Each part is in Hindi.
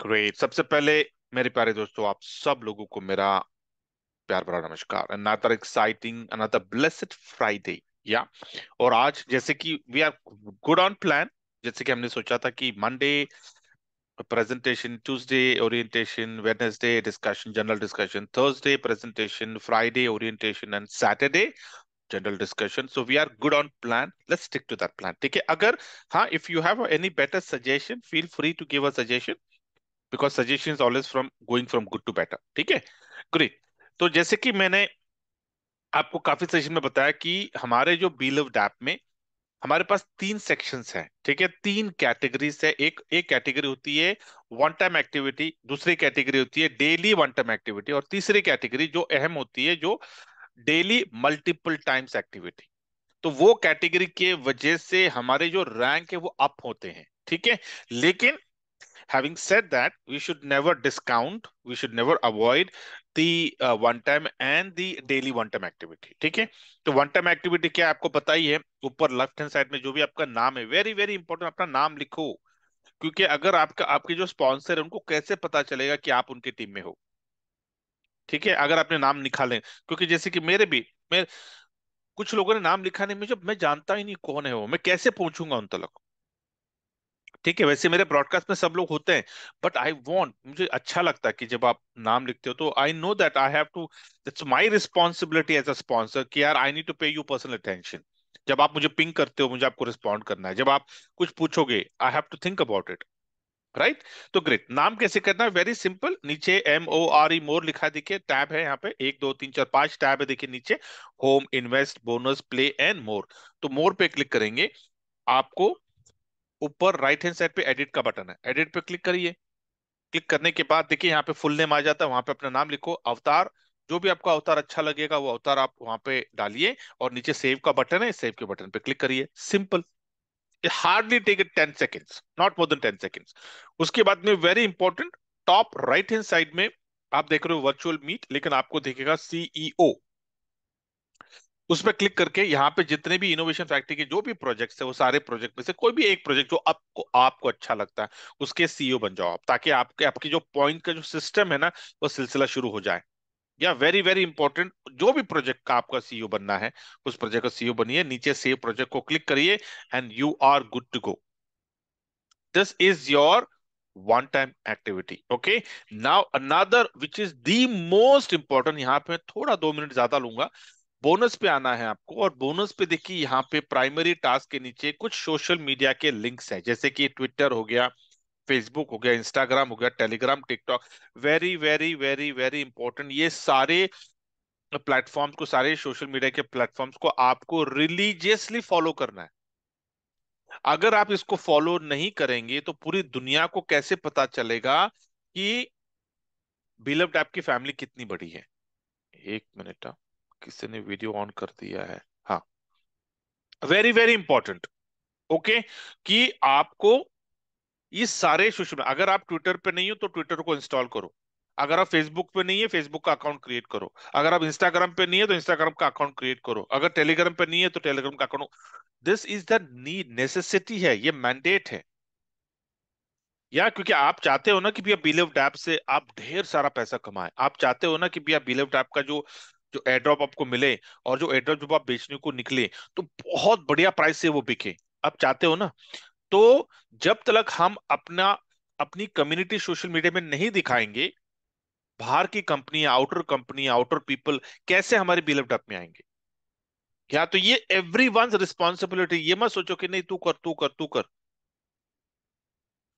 ग्रेट। सबसे पहले मेरे प्यारे दोस्तों, आप सब लोगों को मेरा प्यार भरा नमस्कार। Another exciting, another blessed Friday. या और आज जैसे कि we are good on plan. जैसे कि हमने सोचा था कि Monday presentation, Tuesday orientation, Wednesday discussion, general discussion, Thursday presentation, Friday orientation and Saturday general discussion. So we are good on plan, let's stick to that plan. ठीक है? अगर हाँ, if you have any better suggestion, feel free to give a suggestion, because suggestion is always from going from good to better. ठीक है? ग्रेट। तो जैसे कि मैंने आपको काफी सेशन में बताया कि हमारे जो बीलिव्ड ऐप में हमारे पास तीन सेक्शंस हैं। ठीक है? तीन कैटेगरीज है। एक एक कैटेगरी होती है वन टाइम एक्टिविटी, दूसरी कैटेगरी होती है डेली वन टाइम एक्टिविटी, और तीसरी कैटेगरी जो अहम होती है, जो डेली मल्टीपल टाइम्स एक्टिविटी। तो वो कैटेगरी के वजह से हमारे जो रैंक है वो अप होते हैं। ठीक है? लेकिन having said that, we should never discount, we should never avoid the one time and the daily one time activity। ठीक है? तो वन टाइम एक्टिविटी क्या है, आपको पता ही है। ऊपर लेफ्ट हैंड साइड में जो भी आपका नाम है, वेरी वेरी इंपॉर्टेंट, अपना नाम लिखो। क्योंकि अगर आपका आपके जो स्पॉन्सर है, उनको कैसे पता चलेगा कि आप उनकी टीम में हो? ठीक है? अगर आपने नाम लिखा लें, क्योंकि जैसे कि मेरे भी, मैं कुछ लोगों ने नाम लिखा नहीं, मुझे, मैं जानता ही नहीं कौन है वो, मैं कैसे पहुंचूंगा उन तक? ठीक है? वैसे मेरे ब्रॉडकास्ट में सब लोग होते हैं, बट आई वांट, मुझे अच्छा लगता है कि जब आप नाम लिखते हो तो I know that I have to, that's my responsibility as a sponsor, कि यार I need to pay you personal attention. जब आप मुझे पिंग करते हो, मुझे आपको रिस्पॉन्ड करना है। जब आप कुछ पूछोगे, I have to think about it. Right? तो ग्रेट। नाम कैसे करना है? Very simple. नीचे MORE, मोर लिखा है, देखिए टैब है यहाँ पे, एक दो तीन चार पांच टैब है, देखिए नीचे, home, invest, bonus, play and more. तो मोर पे क्लिक करेंगे, आपको ऊपर राइट हैंड साइड पे एडिट का बटन है, एडिट पे क्लिक करिए। क्लिक करने के बाद देखिए यहाँ पे फुल नेम आ जाता है, वहां पे अपना नाम लिखो, अवतार, जो भी आपका अवतार अच्छा लगेगा वो अवतार आप वहां पे डालिए, और नीचे सेव का बटन है, सेव के बटन पे क्लिक करिए। Simple. It hardly take it 10 seconds, not more than 10 seconds. उसके बाद में very important, top right hand side में आप देख रहे हो वर्चुअल मीट, लेकिन आपको दिखेगा CEO। उस पर क्लिक करके यहाँ पे जितने भी इनोवेशन फैक्ट्री के जो भी प्रोजेक्ट्स है, वो सारे प्रोजेक्ट में से कोई भी एक प्रोजेक्ट जो आपको आपको अच्छा लगता है, उसके CEO बन जाओ आप, ताकि आपके आपकी जो पॉइंट का जो सिस्टम है ना, वो सिलसिला शुरू हो जाए। या वेरी वेरी इंपॉर्टेंट, जो भी प्रोजेक्ट का आपका CEO बनना है, उस प्रोजेक्ट का CEO बनिए, नीचे सेव प्रोजेक्ट को क्लिक करिए, and you are good to go. This is your one time activity. Okay? Now another which is the most important, यहाँ पे थोड़ा 2 मिनट ज्यादा लूंगा। बोनस पे आना है आपको, और बोनस पे देखिए यहाँ पे प्राइमरी टास्क के नीचे कुछ सोशल मीडिया के लिंक्स हैं, जैसे कि ट्विटर हो गया, फेसबुक हो गया, इंस्टाग्राम हो गया, Telegram, TikTok. Very very very very important, ये सारे प्लेटफॉर्म्स को, सारे सोशल मीडिया के प्लेटफॉर्म्स को आपको रिलीजियसली फॉलो करना है। अगर आप इसको फॉलो नहीं करेंगे तो पूरी दुनिया को कैसे पता चलेगा कि बिलव्ड ऐप की फैमिली कितनी बड़ी है? एक मिनट, किसी ने वीडियो ऑन कर दिया है। हाँ, वेरी वेरी इंपॉर्टेंट। ओके? कि आपको ये सारे सोशल, अगर आप ट्विटर पे नहीं हो तो ट्विटर को इंस्टॉल करो, अगर आप फेसबुक पे नहीं है, फेसबुक का अकाउंट क्रिएट करो, अगर आप इंस्टाग्राम पे नहीं है तो इंस्टाग्राम का अकाउंट क्रिएट करो, अगर टेलीग्राम पे नहीं है तो टेलीग्राम का account. This is the need, necessity है, ये मैंडेट है। या क्योंकि आप चाहते हो ना कि भैया बिलीव्ड ऐप से आप ढेर सारा पैसा कमाएं, आप चाहते हो ना कि भैया बिलीव्ड ऐप का जो जो एयरड्रॉप आपको मिले, और जो एयरड्रॉप जब आप बेचने को निकले तो बहुत बढ़िया प्राइस से वो बिके, आप चाहते हो ना? तो जब तक हम अपना अपनी कम्युनिटी सोशल मीडिया में नहीं दिखाएंगे, बाहर की कंपनी, आउटर पीपल कैसे हमारे बिलीव्ड ऐप में आएंगे? क्या? तो ये एवरी वन रिस्पॉन्सिबिलिटी। ये मत सोचो कि नहीं, तू कर तू कर तू कर,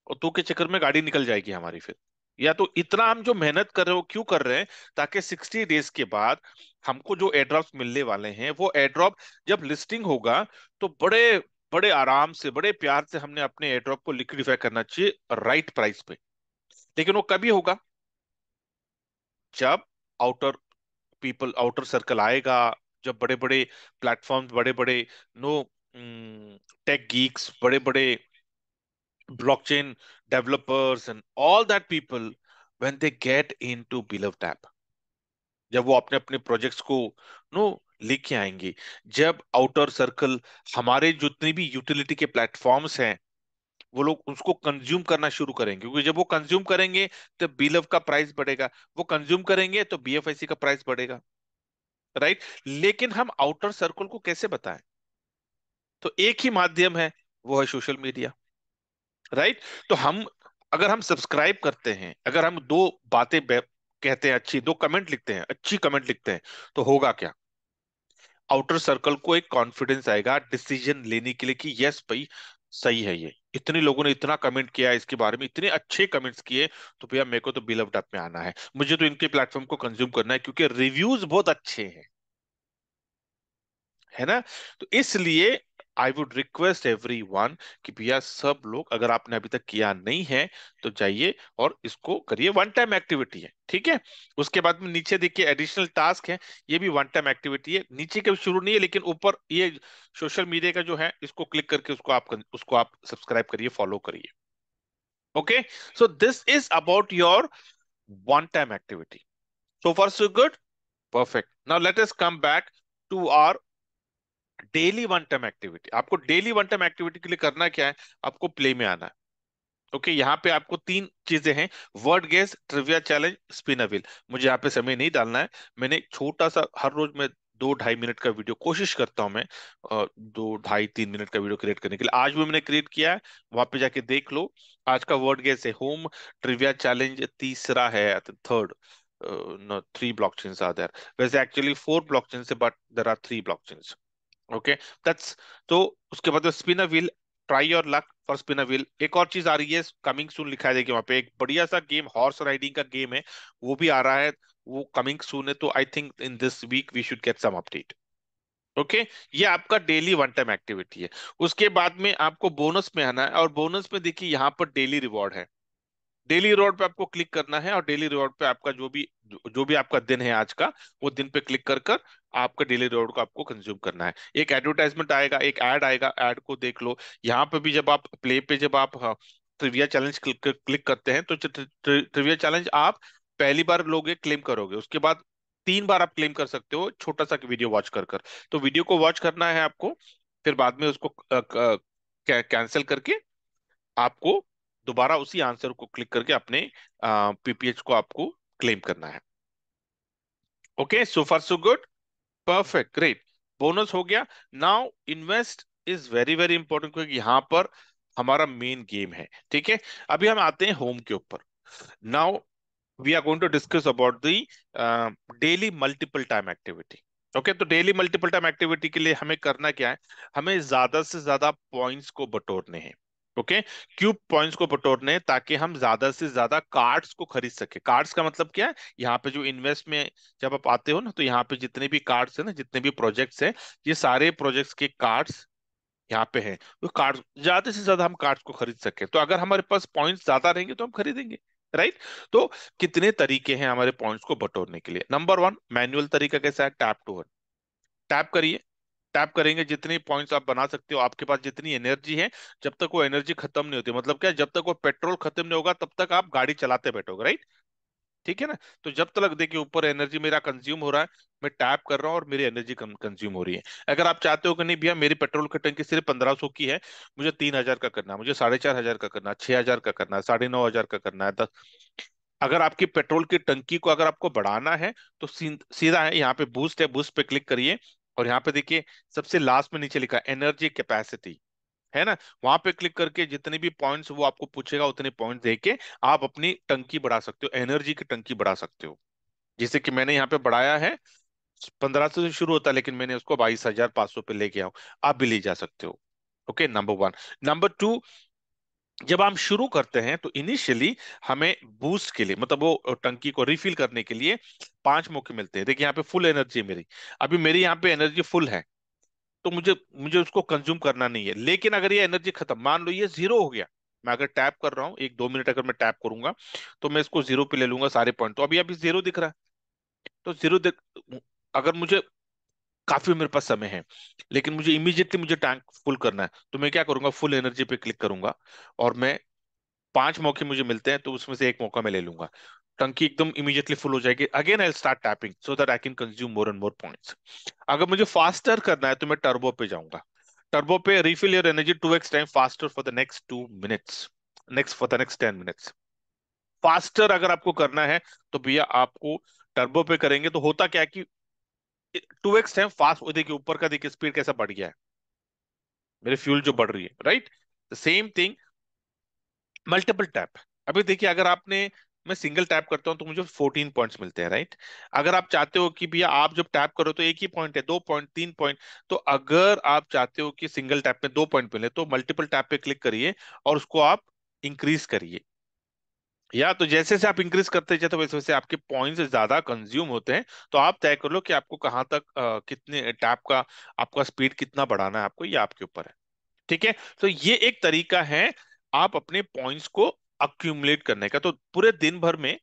और तू के चक्कर में गाड़ी निकल जाएगी हमारी फिर। या तो इतना हम जो मेहनत कर रहे हो क्यों कर रहे हैं? ताकि 60 डेज के बाद हमको जो एयर मिलने वाले हैं, वो एयर जब लिस्टिंग होगा तो बड़े बड़े आराम से, बड़े प्यार से हमने अपने एयर को लिक्विडिफाई करना चाहिए राइट प्राइस पे। लेकिन वो कभी होगा? जब आउटर पीपल, आउटर सर्कल आएगा, जब बड़े बड़े प्लेटफॉर्म, बड़े बड़े नो टेक गीक्स, बड़े बड़े blockchain developers and all that people, when they get into beloved app, जब वो अपने अपने प्रोजेक्ट्स को नो लेके आएंगे, जब आउटर सर्कल, हमारे जितने भी यूटिलिटी के प्लेटफॉर्म्स हैं, वो लोग उसको कंज्यूम करना शुरू करेंगे, क्योंकि जब वो कंज्यूम करेंगे तो बीलव का प्राइस बढ़ेगा, वो कंज्यूम करेंगे तो बीएफआईसी का प्राइस बढ़ेगा, राइट। लेकिन हम आउटर सर्कल को कैसे बताएं? तो एक ही माध्यम है, वो है सोशल मीडिया, राइट। तो हम, अगर हम सब्सक्राइब करते हैं, अगर हम दो बातें कहते हैं अच्छी, दो कमेंट लिखते हैं, अच्छी कमेंट लिखते हैं, तो होगा क्या? आउटर सर्कल को एक कॉन्फिडेंस आएगा डिसीजन लेने के लिए कि यस भाई, सही है ये, इतने लोगों ने इतना कमेंट किया है इसके बारे में, इतने अच्छे कमेंट्स किए, तो भैया मेरे को तो बिलव्ड ऐप में आना है, मुझे तो इनके प्लेटफॉर्म को कंज्यूम करना है क्योंकि रिव्यूज बहुत अच्छे हैं, है ना। तो इसलिए I would request every one कि भैया सब लोग, अगर आपने अभी तक किया नहीं है तो जाइए और इसको करिए, वन टाइम एक्टिविटी है, ठीक है। उसके बाद में नीचे देखिए एडिशनल टास्क है, ये भी वन टाइम एक्टिविटी है, नीचे के शुरू नहीं है लेकिन ऊपर ये सोशल मीडिया का जो है, इसको क्लिक करके उसको आप सब्सक्राइब करिए, फॉलो करिए। Okay, so this is about your one time activity. So far so good, perfect. Now let us come back to our daily one time activity. आपको डेली वन टाइम एक्टिविटी के लिए करना क्या है? आपको प्ले में आना है। ओके, यहाँ पे आपको तीन चीजें हैं, word guess, trivia challenge, spin a wheel. मुझे यहाँ पे समय नहीं डालना है, मैंने एक छोटा सा, हर रोज मैं 2-2.5 मिनट का वीडियो कोशिश करता हूँ मैं, 2-2.5-3 मिनट का वीडियो क्रिएट करने के लिए। आज भी मैंने क्रिएट किया है, वहां पे जाके देख लो। आज का वर्ड गेस है होम, ट्रिविया चैलेंज तीसरा है, third, no 3 blockchains are there, वैसे एक्चुअली 4 ब्लॉकचेन्स है but there are 3 blockchains. Okay, that's, तो उसके बाद spin a wheel, try your luck for spin a wheel. एक और चीज आ रही है, कमिंग सून लिखा है, देखिए वहां पे एक बढ़िया सा गेम, हॉर्स राइडिंग का गेम है, वो भी आ रहा है, वो कमिंग सून है, तो I think in this week we should get some update. Okay, ये आपका डेली वन टाइम एक्टिविटी है। उसके बाद में आपको बोनस में आना है, और बोनस में देखिए यहाँ पर डेली रिवॉर्ड है। डेली रिवॉर्ड पे आपको क्लिक करना है, और डेली रिवॉर्ड पे आपका जो भी आपका दिन है आज का, वो दिन पे क्लिक कर कर आपका डेली रिवॉर्ड को आपको कंज्यूम करना है। एक एडवर्टाइजमेंट आएगा, एक ऐड आएगा, ऐड को देख लो। यहाँ पे भी जब आप प्ले पे, जब आप ट्रिविया चैलेंज क्लिक करते हैं, तो ट्रिविया चैलेंज आप पहली बार लोगे, क्लेम करोगे, उसके बाद 3 बार आप क्लेम कर सकते हो, छोटा सा वीडियो वॉच कर कर। तो वीडियो को वॉच करना है आपको, फिर बाद में उसको कैंसिल करके आपको दोबारा उसी आंसर को क्लिक करके अपने पीपीएच को आपको क्लेम करना है। Okay, so far so good, perfect, great. Bonus हो गया। Now invest is very very important, क्योंकि यहाँ पर हमारा मेन गेम है, ठीक है। अभी हम आते हैं होम के ऊपर। Now we are going to discuss about the daily multiple time activity. Okay, तो डेली मल्टीपल टाइम एक्टिविटी के लिए हमें करना क्या है? हमें ज्यादा से ज्यादा पॉइंट्स को बटोरने हैं। ओके, क्यूब पॉइंट्स को बटोरने हैं, ताकि हम ज्यादा से ज्यादा कार्ड्स को खरीद सके। कार्ड्स का मतलब क्या है? यहाँ पे जो इन्वेस्ट में जब आप आते हो ना, तो यहाँ पे जितने भी कार्ड्स है ना, जितने भी प्रोजेक्ट्स हैं, ये सारे प्रोजेक्ट्स के कार्ड्स यहाँ पे हैं। तो कार्ड, ज्यादा से ज्यादा हम कार्ड्स को खरीद सके, तो अगर हमारे पास पॉइंट्स ज्यादा रहेंगे तो हम खरीदेंगे, राइट। तो कितने तरीके हैं हमारे पॉइंट्स को बटोरने के लिए? नंबर वन, मैनुअल तरीका कैसा है? Tap to earn. टैप करिए, टैप करेंगे, जितने पॉइंट्स आप बना सकते हो, आपके पास जितनी एनर्जी है, जब तक वो एनर्जी खत्म नहीं होती, मतलब क्या, जब तक वो पेट्रोल खत्म नहीं होगा तब तक आप गाड़ी चलाते बैठोगे, राइट। ठीक है ना। तो जब तक देखिए ऊपर एनर्जी मेरा कंज्यूम हो रहा है, मैं टैप कर रहा हूँ और मेरी एनर्जी कंज्यूम हो रही है। अगर आप चाहते हो कि नहीं भैया, मेरी पेट्रोल की टंकी सिर्फ 1500 की है, मुझे 3000 का करना है, मुझे 4500 का करना है, 6000 का करना है, 9500 का करना है, 10, अगर आपकी पेट्रोल की टंकी को अगर आपको बढ़ाना है, तो सीधा है, यहाँ पे बूस्ट है, बूस्ट पे क्लिक करिए, और यहाँ पे देखिए सबसे लास्ट में नीचे लिखा है एनर्जी कैपेसिटी, है ना। वहां पे क्लिक करके जितने भी पॉइंट्स वो आपको पूछेगा, उतने पॉइंट्स देके आप अपनी टंकी बढ़ा सकते हो, एनर्जी की टंकी बढ़ा सकते हो। जैसे कि मैंने यहाँ पे बढ़ाया है, 1500 से शुरू होता है, लेकिन मैंने उसको 22,500 पे लेके आऊं, आप भी ले जा सकते हो। Okay, number one. Number two, जब हम शुरू करते हैं तो इनिशियली हमें बूस्ट के लिए, मतलब वो टंकी को रिफिल करने के लिए 5 मौके मिलते हैं। देखिए यहाँ पे फुल एनर्जी है मेरी, अभी मेरी यहाँ पे एनर्जी फुल है, तो मुझे मुझे उसको कंज्यूम करना नहीं है। लेकिन अगर ये एनर्जी खत्म, मान लो ये जीरो हो गया, मैं अगर टैप कर रहा हूँ 1-2 मिनट, अगर मैं टैप करूंगा, तो मैं इसको जीरो पे ले लूंगा सारे पॉइंट, तो अभी अभी जीरो दिख रहा है। तो जीरो दिख, अगर मुझे, काफी मेरे पास समय है, लेकिन मुझे इमीडिएटली मुझे टैंक फुल करना है, तो मैं क्या करूंगा, फुल एनर्जी पे क्लिक करूंगा, और मैं 5 मौके मुझे मिलते हैं, तो उसमें से एक मौका मैं ले लूंगा, टंकी एकदम इमीडिएटली फुल हो जाएगी। Again I start tapping so that I can consume more and more points. अगर मुझे फास्टर करना है तो मैं टर्बो पे जाऊंगा। टर्बो पे refill your energy 2x time faster for the next 2 minutes, next for the next 10 minutes. Faster अगर आपको करना है तो भैया आपको टर्बो पे करेंगे तो होता क्या है कि 2x टाइम फास्ट, देखिए ऊपर का देखिए स्पीड कैसा बढ़ गया है, मेरे फ्यूल जो बढ़ रही है, right. Same thing multiple tap. अभी देखिए अगर आपने, मैं सिंगल टैप करता हूं तो मुझे 14 पॉइंट्स मिलते हैं, राइट। अगर आप चाहते हो कि भैया आप जब टैप करो तो एक ही पॉइंट है, 2 पॉइंट, 3 पॉइंट, तो अगर आप चाहते हो कि सिंगल टैप में 2 पॉइंट मिले तो मल्टीपल टैप पे क्लिक करिए और उसको आप इंक्रीज करिए। या तो जैसे जैसे आप इंक्रीज करते जाते हो वैसे वैसे आपके पॉइंट्स ज्यादा कंज्यूम होते हैं। तो आप तय कर लो कि आपको कहाँ तक कितने टैप का, आपका स्पीड कितना बढ़ाना है आपको, ये आपके ऊपर है। ठीक है। तो ये एक तरीका है आप अपने पॉइंट्स को अक्यूमुलेट करने का। तो पूरे दिन भर में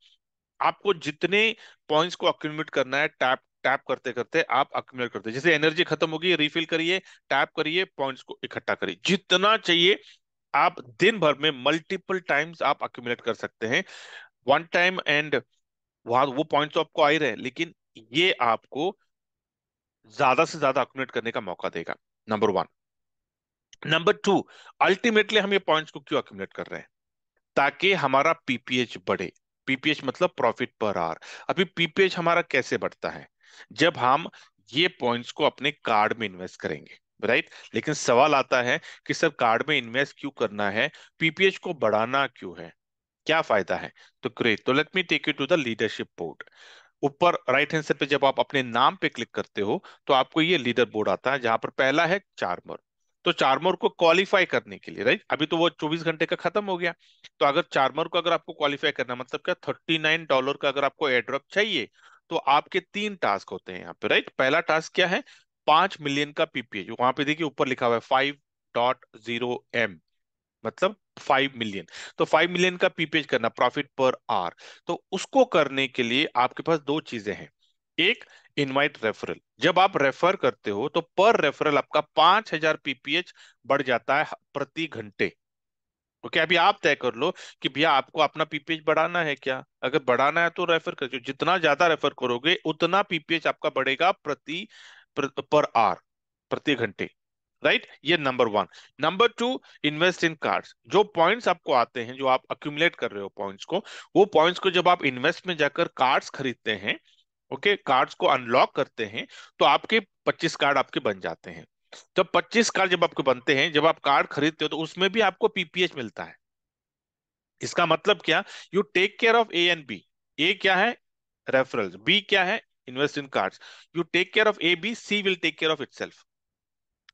आपको जितने पॉइंट्स को अक्यूमुलेट करना है, टैप टैप करते करते आप अक्यूमुलेट करते, जैसे एनर्जी खत्म होगी रिफिल करिए, टैप करिए, पॉइंट्स को इकट्ठा करिए, जितना चाहिए आप दिन भर में मल्टीपल टाइम्स आप अक्यूमुलेट कर सकते हैं, वन टाइम। एंड वहां वो पॉइंट्स तो आपको आ ही रहे हैं, लेकिन ये आपको ज्यादा से ज्यादा अक्यूमुलेट करने का मौका देगा, number one. Number two, ultimately हम ये पॉइंट्स को क्यों अक्यूमुलेट कर रहे हैं? ताकि हमारा पीपीएच बढ़े। पीपीएच मतलब प्रॉफिट पर आवर। अभी पीपीएच हमारा कैसे बढ़ता है? जब हम ये पॉइंट्स को अपने कार्ड में इन्वेस्ट करेंगे, राइट। लेकिन सवाल आता है कि सर कार्ड में इन्वेस्ट क्यों करना है, पीपीएच को बढ़ाना क्यों है, क्या फायदा है? तो ग्रेट, तो let me take you to the leadership board. ऊपर राइट हैंड साइड पे जब आप अपने नाम पे क्लिक करते हो तो आपको ये लीडर बोर्ड आता है, जहां पर पहला है चार्मर। तो चार्मर को क्वालिफाई करने के लिए, राइट, अभी तो वो 24 घंटे का खत्म हो गया। तो अगर चार्मर को अगर आपको क्वालिफाई करना, मतलब क्या, $39 का अगर आपको एयर ड्रॉप चाहिए, तो आपके 3 टास्क होते हैं यहाँ पे, राइट। पहला टास्क क्या है? 5 मिलियन का पीपीए, वहां पे देखिए ऊपर लिखा हुआ है 5.0 M, मतलब 5 मिलियन। तो 5 मिलियन का पीपेज करना, प्रॉफिट पर आवर। तो उसको करने के लिए आपके पास दो चीजें हैं। एक, इनवाइट रेफरल। जब आप रेफर करते हो तो पर रेफरल आपका 5,000 पीपीएच बढ़ जाता है प्रति घंटे। ओके, अभी आप तय कर लो कि भैया आपको अपना पीपीएच बढ़ाना है क्या। अगर बढ़ाना है तो रेफर कर, जितना ज्यादा रेफर करोगे उतना पीपीएच आपका बढ़ेगा पर आवर, प्रति घंटे, राइट। ये number one. Number two, invest in cards. जो पॉइंट्स आपको आते हैं, जो आप अक्यूमुलेट कर रहे हो पॉइंट्स को, वो पॉइंट्स को जब आप इन्वेस्ट में जाकर कार्ड्स खरीदते हैं, ओके, कार्ड्स को अनलॉक करते हैं, तो आपके 25 कार्ड आपके बन जाते हैं। जब 25 कार्ड जब आपके बनते हैं, जब आप कार्ड खरीदते हो तो उसमें भी आपको पीपीएच मिलता है। इसका मतलब क्या? You take care of A and B. A क्या है? रेफरल्स। बी क्या है? Invest in cards. You take care of A B, C will take care of itself.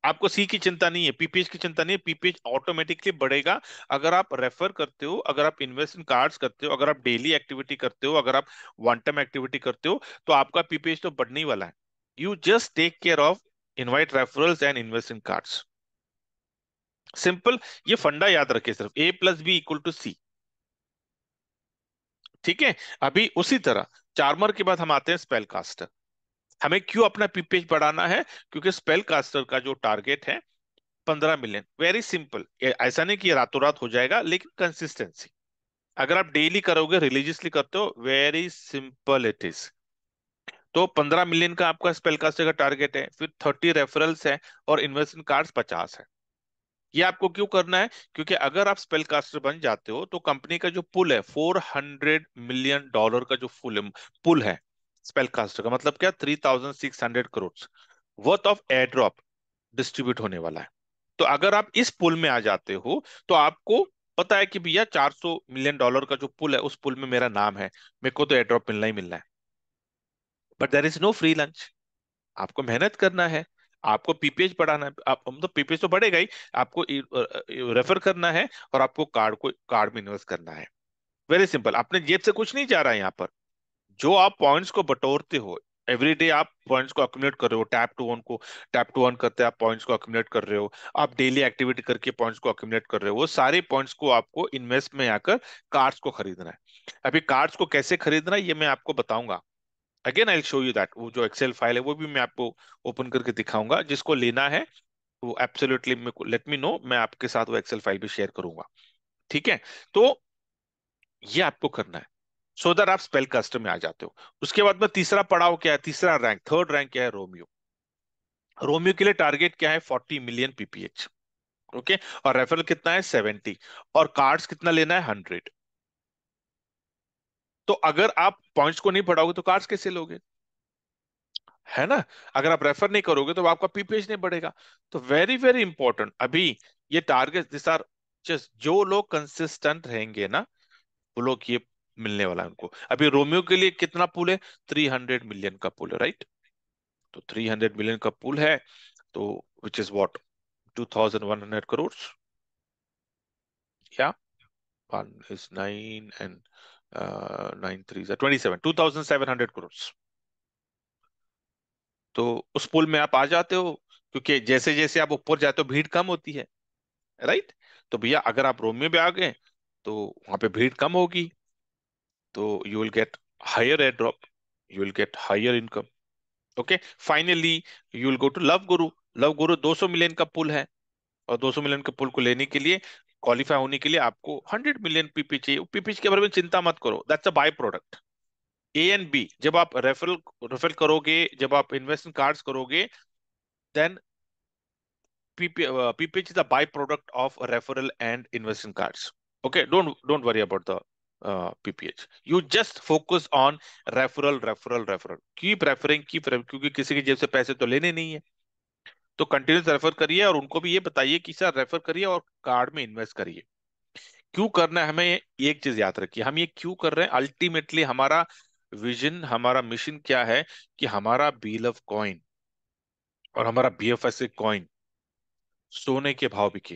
आपको सी की चिंता नहीं है, पीपीएच की चिंता नहीं है, पीपीएच ऑटोमेटिकली बढ़ेगा। अगर आप रेफर करते हो, अगर आप इन्वेस्ट इन कार्ड्स करते हो, अगर आप डेली एक्टिविटी करते हो, अगर आप वन टाइम एक्टिविटी करते हो, तो आपका पीपीएच तो बढ़ने ही वाला है। You just take care of invite referrals and invest in cards, simple. ये फंडा याद रखिए, सिर्फ A+B=C। ठीक है। अभी उसी तरह चार्मर के बाद हम आते हैं स्पेल कास्टर। हमें क्यों अपना पीपीएच बढ़ाना है? क्योंकि स्पेल कास्टर का जो टारगेट है 15 मिलियन। वेरी सिंपल, ऐसा नहीं कि ये रातों रात हो जाएगा, लेकिन कंसिस्टेंसी, अगर आप डेली करोगे, रिलीजियसली करते हो, वेरी सिंपल इट इज। तो 15 मिलियन का आपका स्पेल कास्टर का टारगेट है, फिर 30 रेफरल्स है, और इन्वेस्टमेंट कार्ड्स 50 है। ये आपको क्यों करना है? क्योंकि अगर आप स्पेल कास्टर बन जाते हो तो कंपनी का जो पुल है, $400 मिलियन का जो पुल है स्पेल कास्टर का, मतलब क्या, 3,600 crore worth of air drop distribute होने वाला है। तो अगर आप इस पुल में आ जाते हो तो आपको पता है कि भैया $400 मिलियन का जो पुल है, उस पुल में मेरा नाम है, मेरे को तो एयर ड्रॉप मिलना ही मिलना है। But there is no free lunch. आपको मेहनत करना है, आपको पीपीएच बढ़ाना है, आप मतलब पीपीएच तो बढ़ेगा ही, आपको रेफर करना है, और आपको कार्ड में इन्वेस्ट करना है। वेरी सिंपल, अपने जेब से कुछ नहीं जा रहा है यहाँ पर। जो आप पॉइंट्स को बटोरते हो, एवरी डे आप पॉइंट्स को अक्यूमुलेट कर रहे हो, टैप टू वन करते आप पॉइंट्स को अक्यूमुलेट कर रहे हो, आप डेली एक्टिविटी करके पॉइंट्स को अक्यूमुलेट कर रहे हो, वो सारे पॉइंट्स को आपको इन्वेस्ट में आकर कार्ड्स को खरीदना है। अभी कार्ड्स को कैसे खरीदना है ये मैं आपको बताऊंगा। Again I show you that, वो जो एक्सेल फाइल है वो भी मैं आपको ओपन करके दिखाऊंगा। जिसको लेना है वो एब्सोल्युटली लेट मी नो, मैं आपके साथ वो एक्सेल फाइल भी शेयर करूंगा। ठीक है। तो ये आपको करना है, सो दैट आप स्पेल कास्टर में आ जाते हो। उसके बाद में तीसरा पड़ाव क्या है, तीसरा रैंक, थर्ड रैंक क्या है? रोमियो। रोमियो के लिए टारगेट क्या है? 40 मिलियन पीपीएच। ओके। और रेफरल कितना है? 70। और कार्ड्स कितना लेना है? 100। तो अगर आप पॉइंट्स को नहीं बढ़ाओगे तो कार्ड्स कैसे लोगे? है ना? अगर आप रेफर नहीं करोगे तो आपका पीपीएच नहीं बढ़ेगा। तो वेरी वेरी इंपॉर्टेंट। अभी ये टारगेट दिस आर जस्ट, जो लोग कंसिस्टेंट रहेंगे ना, वो लोग ये मिलने वाला है उनको। अभी रोमियो के लिए कितना पूल है? 300 मिलियन का पूल है, राइट? तो 300 मिलियन का पूल है, तो विच इज व्हाट, 2100 करोड़। या 1 is 9 and 9 3 27, 2700 करोड़। तो उस पुल में आप आ जाते हो, क्योंकि जैसे जैसे आप ऊपर जाते हो भीड़ कम होती है, राइट? तो भैया अगर आप रोमियो में आ गए तो वहां पे भीड़ कम होगी, तो you will get higher airdrop, you will get higher income. Okay. Finally you will go to love guru. Love guru 200 million का पुल है, और 200 मिलियन के पुल को लेने के लिए, क्वालिफाई होने के लिए आपको 100 मिलियन पीपी चाहिए। पीपी के बारे में चिंता मत करो, that's a byproduct. A and B, जब आप रेफरल रेफर करोगे, जब आप इन्वेस्टमेंट कार्ड्स करोगे, then PPH is a byproduct of referral and investment cards. Okay, don't worry about the PPH. You just focus on referral, referral, referral. क्योंकि किसी की जेब से पैसे तो लेने नहीं है। तो कंटिन्यूस रेफर करिए, और उनको भी ये बताइए कि सर रेफर करिए और कार्ड में इन्वेस्ट करिए। क्यों करना है हमें? एक चीज याद रखिए, हम ये क्यों कर रहे हैं? अल्टीमेटली हमारा विजन, हमारा मिशन क्या है? कि हमारा बील ऑफ कॉइन और हमारा बीएफएससी कॉइन सोने के भाव बिके,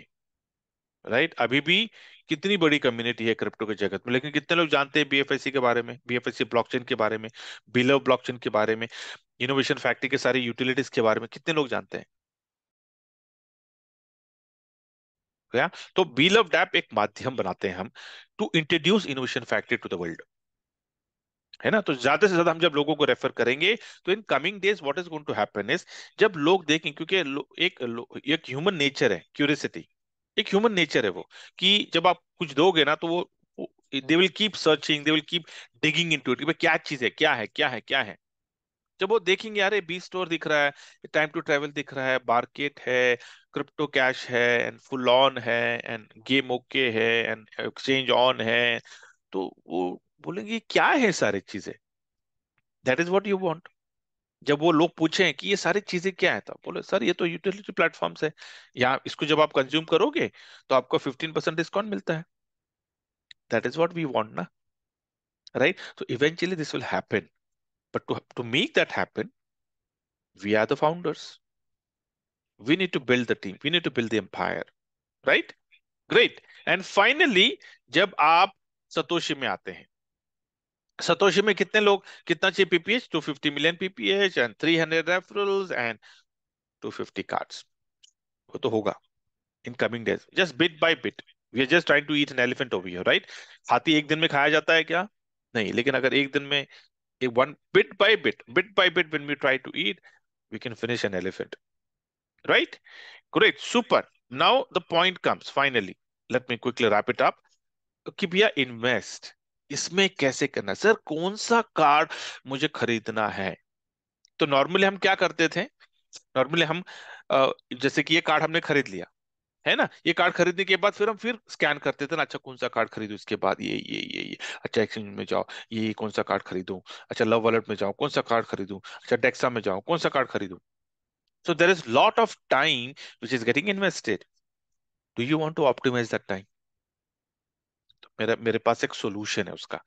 राइट? अभी भी कितनी बड़ी कम्युनिटी है क्रिप्टो के जगत में, लेकिन कितने लोग जानते हैं बीएफएससी के बारे में, बीएफएससी ब्लॉकचेन के बारे में, बिलो ब्लॉकचेन के बारे में, इनोवेशन फैक्ट्री के सारी यूटिलिटीज के बारे में कितने लोग जानते हैं? क्या? तो बिल ऑफ डैप एक माध्यम बनाते हैं हम, to introduce innovation factory to the world. है ना? तो ज्यादा से ज्यादा हम जब लोगों को रेफर करेंगे, तो in coming days what is going to happen is, जब लोग देखें, क्योंकि एक ह्यूमन नेचर है क्यूरियोसिटी, एक ह्यूमन नेचर है वो, कि जब आप कुछ दोगे ना तो वो they will keep searching, they will keep digging into it, क्या चीज है, क्या है, क्या है, क्या है। जब वो देखेंगे यार ये बी स्टोर दिख रहा है, टाइम टू ट्रेवल दिख रहा है, मार्केट है, क्रिप्टो कैश है, एंड फुल ऑन है, एंड गेम ओके है, एंड एक्सचेंज ऑन है, तो वो बोलेंगे ये क्या है सारी चीजें। That is what you want. जब वो लोग पूछें कि ये सारी चीजें क्या है, तो आप बोले सर ये तो यूटिलिटी प्लेटफॉर्म्स है, या इसको जब आप कंज्यूम करोगे तो आपको 15% डिस्काउंट मिलता है। That is what we want ना, राइट? तो eventually this will happen, but to make that happen, we are the founders, we need to build the team, we need to build the empire, right? Great. And finally जब आप सतोशी में आते हैं, सतोशी में कितने लोग, कितना चाहिए PPH? 250 million PPH and 300 referrals and 250 cards. वो तो होगा in coming days, just bit by bit. We are just trying to eat an elephant over here, right? हाथी एक दिन में खाया जाता है क्या? नहीं, लेकिन अगर एक दिन में, एक one bit by bit, bit by bit, when we try to eat, we can finish an elephant, right? Great, super. Now the point comes finally, let me quickly wrap it up, कि भैया इन्वेस्ट इसमें कैसे करना है? सर कौन सा कार्ड मुझे खरीदना है? तो नॉर्मली हम क्या करते थे? नॉर्मली हम जैसे कि ये कार्ड हमने खरीद लिया, है ना? ये कार्ड खरीदने के बाद फिर हम फिर स्कैन करते थे ना, अच्छा कौन सा कार्ड खरीदूं, इसके बाद ये, अच्छा एक्सचेंज में जाओ, ये कौन सा कार्ड खरीदूं, अच्छा लव वॉलेट में जाओ कौन सा कार्ड खरीदूं, अच्छा डेक्सा में जाओ कौन सा कार्ड खरीदूं। So there is lot of time which is getting invested. Do you want to optimize that time? तो मेरा मेरे पास एक सोल्यूशन है उसका।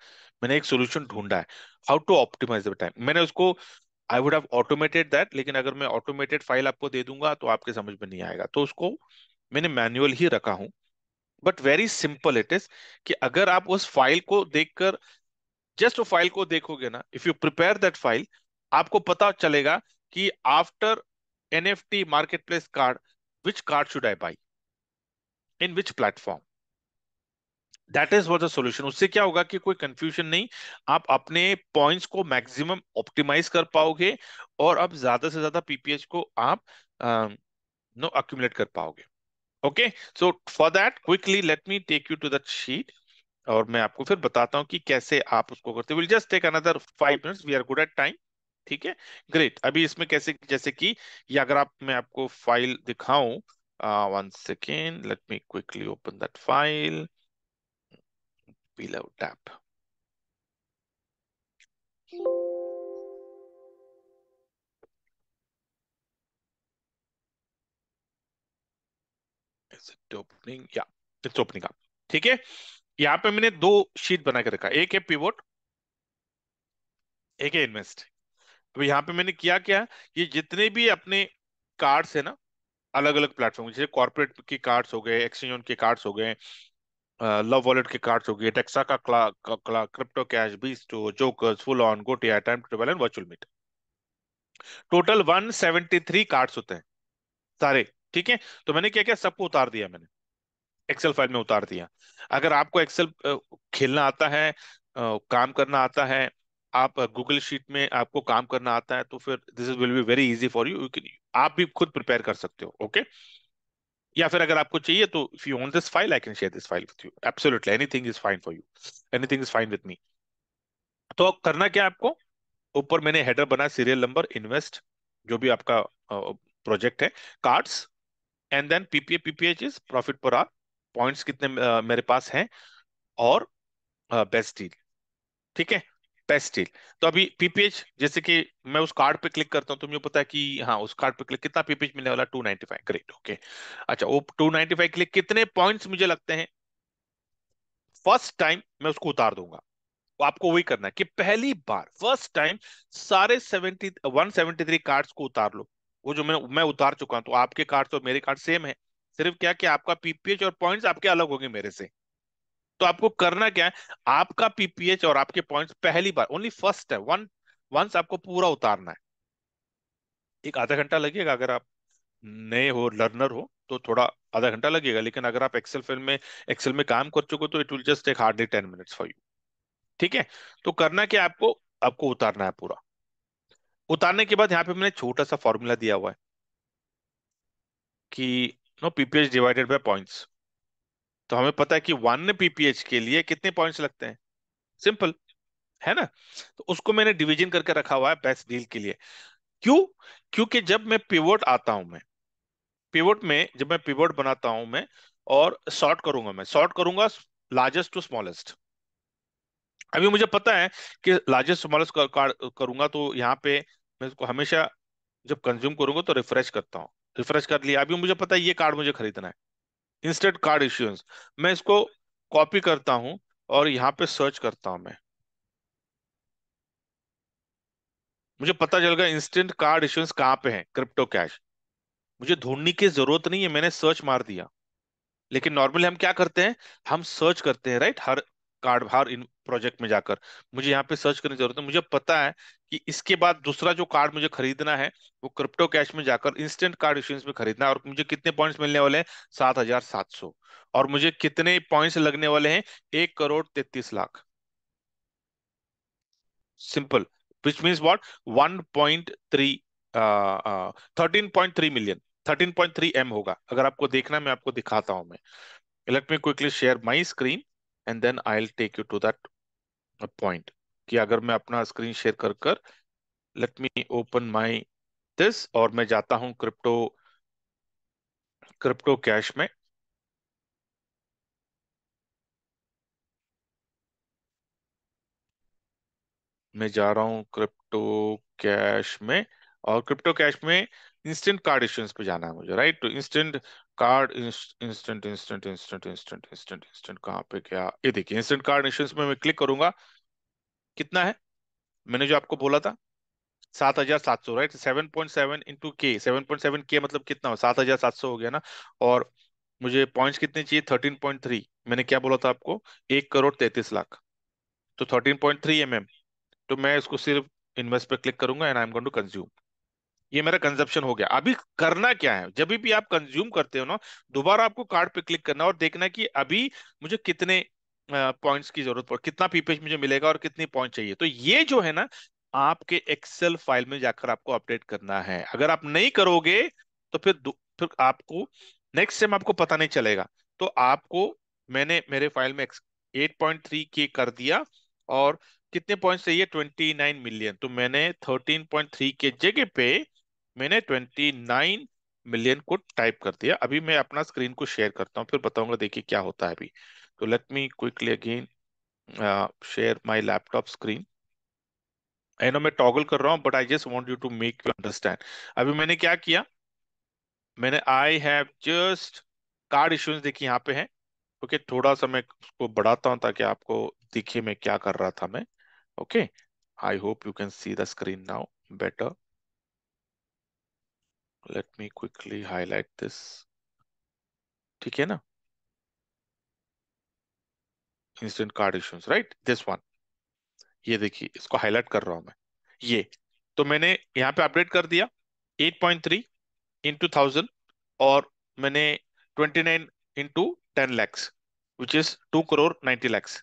मैंने एक सोल्यूशन ढूंढा है, how to optimize the time. मैंने उसको, I would have automated that, लेकिन अगर मैं ऑटोमेटेड फाइल आपको दे दूंगा तो आपके समझ में नहीं आएगा, तो उसको मैंने मैन्युअल ही रखा हूं। But very simple it is, कि अगर आप उस फाइल को देखकर, जस्ट वो फाइल को देखोगे ना, if you prepare that file, आपको पता चलेगा कि after NFT market place card, which card should I by, in which platform. That is what the solution. उससे क्या होगा कि कोई कंफ्यूजन नहीं, आप अपने पॉइंट्स को मैक्सिमम ऑप्टिमाइज कर पाओगे, और अब ज्यादा से ज्यादा पीपीएच को आप नो अक्यूमुलेट कर पाओगे। ओके। So for that quickly let me take you to that sheet, और मैं आपको फिर बताता हूँ कि कैसे आप उसको करते। Will just take another 5 minutes, we are good at time. ठीक है, ग्रेट। अभी इसमें कैसे, जैसे कि ये अगर आप, मैं आपको फाइल दिखाऊं, one second, late me quickly open that file, below tab. Is it opening? Yeah, it's opening up. ठीक है, यहाँ पे मैंने दो शीट बना के रखा, एक है पिवोट, एक है इन्वेस्ट। अब यहाँ पे मैंने किया क्या, ये जितने भी अपने कार्ड्स है ना, अलग अलग प्लेटफॉर्म, जैसे कॉर्पोरेट के कार्ड्स हो गए, एक्सचेंज के कार्ड्स हो गए, लव वॉलेट के कार्ड्स हो गए, टेक्सा का क्रिप्टो कैश, बीस्टो, जोकर्स, फुल ऑन, गोटिया, time to travel and virtual meet, total 173 cards होते हैं सारे। ठीक है, तो मैंने क्या किया, सबको उतार दिया मैंने, एक्सेल फाइल में उतार दिया। अगर आपको एक्सेल खेलना आता है, काम करना आता है, आप गूगल शीट में आपको काम करना आता है, तो फिर this is will be very easy for you, आप भी खुद प्रिपेयर कर सकते हो। ओके, या फिर अगर आपको चाहिए तो if you want this file I can share this file with you, absolutely anything is fine for you, anything is fine with me. तो अब करना क्या है आपको, ऊपर मैंने हेडर बना, सीरियल नंबर, इन्वेस्ट, जो भी आपका प्रोजेक्ट है, cards, and then PPA, PPH is profit per hour, points कितने मेरे पास हैं, और बेस्ट डील। ठीक है, बेस्ट डील। तो अभी पीपीएच, जैसे कि मैं उस कार्ड पे क्लिक करता हूँ तो मुझे पता है कि हाँ, उस कार्ड पे क्लिक, कितना पीपीएच मिलने वाला, 295, ग्रेट, ओके। अच्छा, वो 295 के लिए कितने पॉइंट्स मुझे लगते हैं, फर्स्ट टाइम मैं उसको उतार दूंगा। वो आपको वही करना है कि पहली बार, फर्स्ट टाइम, सारे 173 कार्ड्स को उतार लो। वो जो मैं उतार चुका हूं, तो आपके कार्ड और मेरे कार्ड सेम है, सिर्फ क्या कि आपका पीपीएच और पॉइंट्स आपके अलग होंगे मेरे से। तो आपको करना क्या है, आपका पीपीएच और आपके पॉइंट्स पहली बार, ओनली फर्स्ट है, वंस आपको पूरा उतारना है। एक आधा घंटा लगेगा, अगर आप नए हो, लर्नर हो, तो थोड़ा आधा घंटा लगेगा, लेकिन अगर आप एक्सेल में काम कर चुके हो तो it will just take hardly 10 minutes for you. ठीक है, तो करना क्या है आपको, आपको उतारना है पूरा। उतारने के बाद यहाँ पे मैंने छोटा सा फॉर्मूला दिया हुआ है कि no, PPH divided by points. तो हमें पता है कि 1 पीपीएच के लिए कितने पॉइंट्स लगते हैं, सिंपल है ना। तो उसको मैंने डिवीजन करके रखा हुआ है बेस्ट डील के लिए। क्यों, क्योंकि जब मैं पिवोट आता हूं, मैं पिवोट में, जब मैं पिवोट बनाता हूं मैं, और मैं सॉर्ट करूंगा लार्जेस्ट टू स्मॉलेस्ट। अभी मुझे पता है कि लार्जेस्ट स्मॉलेस्ट करूंगा, तो यहाँ पे मैं इसको हमेशा जब कंज्यूम करूंगा तो रिफ्रेश करता हूँ, रिफ्रेश कर लिया, अभी मुझे पता है ये कार्ड मुझे खरीदना है, इंस्टेंट कार्ड इश्यूएंस, मैं इसको कॉपी करता हूँ और यहाँ पे सर्च करता हूँ मैं, मुझे पता चल गया इंस्टेंट कार्ड इश्यूएंस कहाँ पे है, क्रिप्टो कैश। मुझे ढूंढने की जरूरत नहीं है, मैंने सर्च मार दिया। लेकिन नॉर्मली हम क्या करते हैं, हम सर्च करते हैं, राइट, हर कार्ड, हर इन प्रोजेक्ट में जाकर। मुझे यहाँ पे सर्च करने की जरूरत है, मुझे पता है कि इसके बाद दूसरा जो कार्ड मुझे खरीदना है, वो क्रिप्टो कैश में जाकर इंस्टेंट कार्ड इश्यूएंस में खरीदना है, और मुझे कितने पॉइंट्स मिलने वाले हैं, 7,700। और मुझे कितने पॉइंट्स लगने वाले हैं, 1,33,00,000, simple. Which means what, 1.3, 13.3 million, 13.3 M होगा। अगर आपको देखना है, मैं आपको दिखाता हूं मैं, let me quickly share my screen and then I'll take you to that point, कि अगर मैं अपना स्क्रीन शेयर कर कर, let me open my this, और मैं जाता हूं क्रिप्टो क्रिप्टो कैश में, मैं जा रहा हूं क्रिप्टो कैश में, और क्रिप्टो कैश में इंस्टेंट कार्ड इश्यूएंस पे जाना है मुझे, राइट। तो इंस्टेंट कार्ड, इंस्टेंट कहाँ पे, क्या, ये देखिए, इंस्टेंट कार्ड इश्यूएंस में मैं क्लिक करूंगा, कितना है, मैंने जो आपको बोला था 7,700, राइट, 7.7 इंटू के, 7.7 के मतलब कितना हो, 7,700 हो गया ना। और मुझे पॉइंट्स कितने चाहिए, 13.3, मैंने क्या बोला था आपको, 1,33,00,000, तो 13.3 mm। तो मैं इसको सिर्फ इन्वेस्ट पे क्लिक करूंगा and I am going to consume. ये मेरा कंजप्शन हो गया। अभी करना क्या है, जब भी आप कंज्यूम करते हो ना, दोबारा आपको कार्ड पे क्लिक करना और देखना कि अभी मुझे कितने पॉइंट्स की जरूरत पड़, कितना पीपेज मुझे मिलेगा और कितनी पॉइंट चाहिए। तो ये जो है ना, आपके एक्सेल फाइल में जाकर आपको अपडेट करना है। अगर आप नहीं करोगे तो फिर आपको नेक्स्ट टाइम आपको पता नहीं चलेगा। तो आपको, मैंने मेरे फाइल में 8.3 के कर दिया, और कितने पॉइंट्स चाहिए? 29 मिलियन। तो मैंने 13.3 के जगह पे मैंने 29 मिलियन को टाइप कर दिया। अभी मैं अपना स्क्रीन को शेयर करता हूँ, फिर बताऊंगा देखिए क्या होता है अभी। तो let me quickly again share my laptop screen. I know मैं टॉगल कर रहा हूँ, but I just want you to make you understand. अभी मैंने क्या किया, मैंने I have just card issues देखिए यहाँ पे है। ओके, थोड़ा सा मैं उसको बढ़ाता हूँ ताकि आपको दिखे मैं क्या कर रहा था मैं। Okay, I hope you can see the screen now better. Late me quickly highlight this. ठीक है ना, instant card issues, right, this one. ये देखिए इसको हाईलाइट कर रहा हूं मैं। ये तो मैंने यहाँ पे अपडेट कर दिया, 8.3 इंटू 1000, और मैंने 29 into 10 lakhs, which is 2 crore 90 lakhs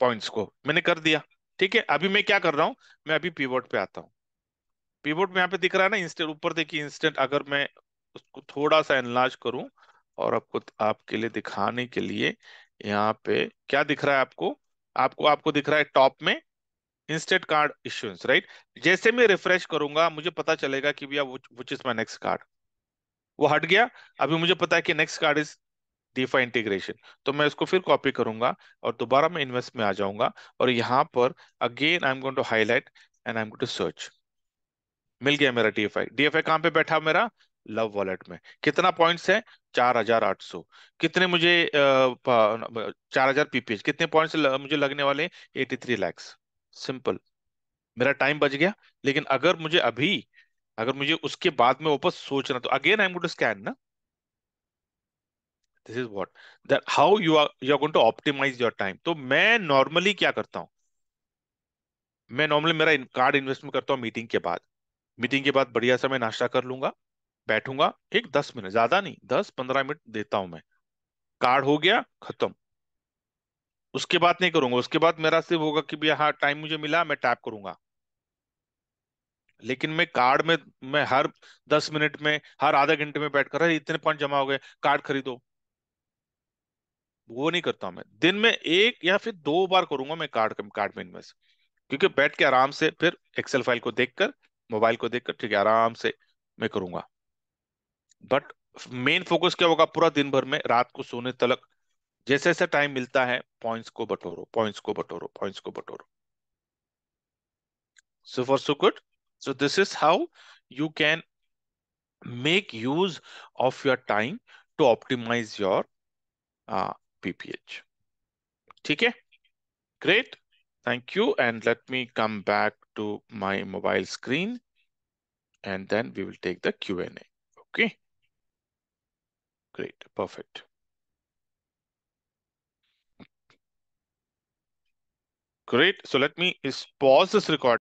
points को मैंने कर दिया। ठीक है, अभी मैं क्या कर रहा हूँ, मैं अभी पीवोट पे आता हूँ। पीवोट में यहाँ पे दिख रहा है ना इंस्टेंट, ऊपर देखिए इंस्टेंट। अगर मैं उसको थोड़ा सा एनलार्ज करूं और आपको आपके लिए दिखाने के लिए, यहाँ पे क्या दिख रहा है आपको? आपको आपको दिख रहा है टॉप में इंस्टेंट कार्ड इश्यूंस, राइट। जैसे मैं रिफ्रेश करूंगा मुझे पता चलेगा कि भैया which is my next card, वो हट गया। अभी मुझे पता है कि नेक्स्ट कार्ड इज डीफा इंटीग्रेशन। तो मैं इसको फिर कॉपी करूंगा और दोबारा मैं इन्वेस्ट में आ जाऊंगा, और यहाँ पर again I am going to highlight and I am going to search. मिल गया मेरा डीएफआई। डीएफआई कहाँ पे बैठा मेरा? लव वॉलेट में। कितना पॉइंट्स है? 4,800। कितने मुझे 4,000 पीपीएच, कितने पॉइंट्स मुझे लगने वाले? 83 lakhs। सिंपल, मेरा टाइम बच गया। लेकिन अगर मुझे अभी, अगर मुझे उसके बाद में वापस सोचना, तो again I am going to scan ना। This is what, that how you are going to optimize your time. तो मैं नॉर्मली क्या करता हूँ, मैं नॉर्मली मेरा कार्ड इन्वेस्टमेंट करता हूँ मीटिंग के बाद। मीटिंग के बाद बढ़िया सा मैं नाश्ता कर लूंगा, बैठूंगा एक 10 मिनट, ज्यादा नहीं, 10-15 मिनट देता हूं मैं। कार्ड हो गया खत्म। उसके बाद नहीं करूंगा, उसके बाद मेरा सिर्फ होगा कि भैया हाँ टाइम मुझे मिला मैं टैप करूंगा। लेकिन मैं कार्ड में, मैं हर 10 मिनट में, हर आधे घंटे में बैठ कर, "अरे, इतने पॉइंट जमा हो गए, कार्ड खरीदो", वो नहीं करता मैं। दिन में एक या फिर 2 बार करूंगा मैं कार्ड में इन्वेस्ट। क्योंकि बैठ के आराम से फिर एक्सेल फाइल को देखकर, मोबाइल को देखकर, ठीक है, आराम से मैं करूंगा। बट मेन फोकस क्या होगा पूरा दिन भर में, रात को सोने तक, जैसे जैसे टाइम मिलता है पॉइंट्स को बटोरो, पॉइंट्स को बटोरो, पॉइंट्स को बटोरो। So for so good. So this is how you can make use of your time to optimize your PPH. ठीक है, great, thank you, and let me come back to my mobile screen, and then we will take the Q&A. Okay, great, perfect. Great, so let me pause this recording.